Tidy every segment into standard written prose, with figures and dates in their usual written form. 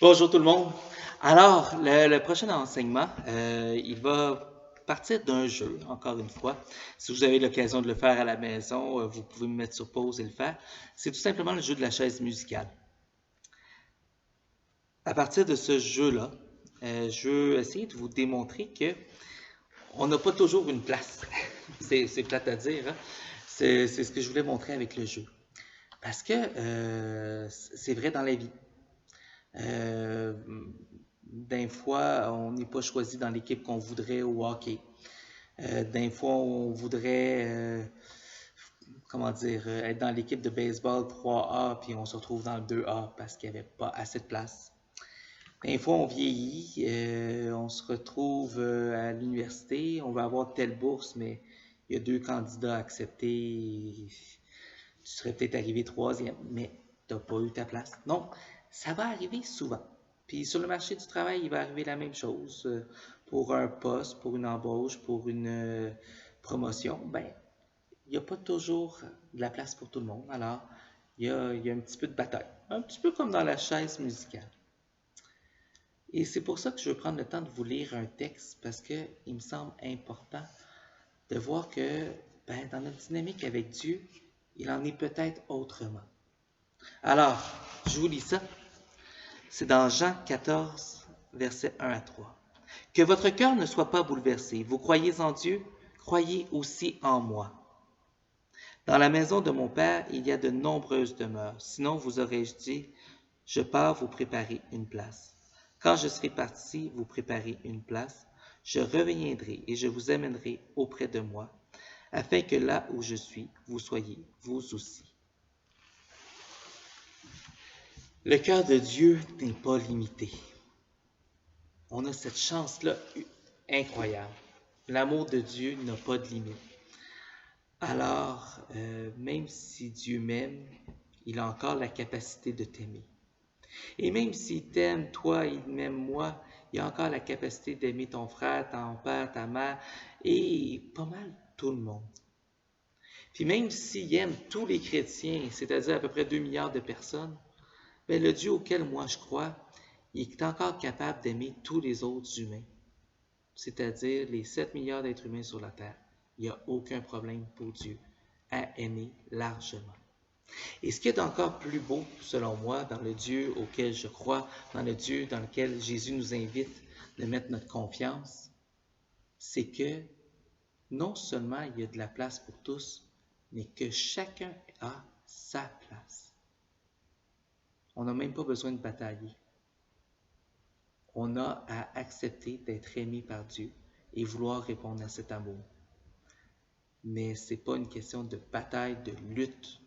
Bonjour tout le monde. Alors, le prochain enseignement, il va partir d'un jeu, encore une fois. Si vous avez l'occasion de le faire à la maison, vous pouvez me mettre sur pause et le faire. C'est tout simplement le jeu de la chaise musicale. À partir de ce jeu-là, je veux essayer de vous démontrer que on n'a pas toujours une place. C'est plate à dire, hein? C'est ce que je voulais montrer avec le jeu. Parce que c'est vrai dans la vie. Euh, D'un fois, on n'est pas choisi dans l'équipe qu'on voudrait au hockey. D'un fois, on voudrait, comment dire, être dans l'équipe de baseball 3A, puis on se retrouve dans le 2A parce qu'il n'y avait pas assez de place. Des fois, on vieillit, on se retrouve à l'université, on va avoir telle bourse, mais il y a deux candidats acceptés. Tu serais peut-être arrivé troisième, mais tu n'as pas eu ta place. Non, ça va arriver souvent. Puis sur le marché du travail, il va arriver la même chose. Pour un poste, pour une embauche, pour une promotion, ben, il n'y a pas toujours de la place pour tout le monde. Alors, il y a un petit peu de bataille. Un petit peu comme dans la chaise musicale. Et c'est pour ça que je veux prendre le temps de vous lire un texte parce qu'il me semble important de voir que ben, dans notre dynamique avec Dieu, il en est peut-être autrement. Alors, je vous lis ça. C'est dans Jean 14, versets 1 à 3. Que votre cœur ne soit pas bouleversé. Vous croyez en Dieu, croyez aussi en moi. Dans la maison de mon Père, il y a de nombreuses demeures. Sinon, vous aurais-je dit, je pars vous préparer une place. Quand je serai parti vous préparer une place, je reviendrai et je vous amènerai auprès de moi, afin que là où je suis, vous soyez vous aussi. Le cœur de Dieu n'est pas limité. On a cette chance-là incroyable. L'amour de Dieu n'a pas de limite. Alors, même si Dieu m'aime, il a encore la capacité de t'aimer. Et même s'il t'aime, toi, il m'aime moi, il a encore la capacité d'aimer ton frère, ton père, ta mère, et pas mal tout le monde. Puis même s'il aime tous les chrétiens, c'est-à-dire à peu près 2 milliards de personnes, ben le Dieu auquel moi je crois, il est encore capable d'aimer tous les autres humains, c'est-à-dire les 7 milliards d'êtres humains sur la Terre. Il n'y a aucun problème pour Dieu à aimer largement. Et ce qui est encore plus beau, selon moi, dans le Dieu auquel je crois, dans le Dieu dans lequel Jésus nous invite de mettre notre confiance, c'est que non seulement il y a de la place pour tous, mais que chacun a sa place. On n'a même pas besoin de batailler. On a à accepter d'être aimé par Dieu et vouloir répondre à cet amour. Mais ce n'est pas une question de bataille, de lutte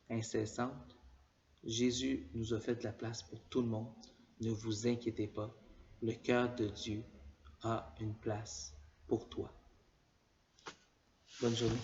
incessante. Jésus nous a fait de la place pour tout le monde. Ne vous inquiétez pas, le cœur de Dieu a une place pour toi. Bonne journée.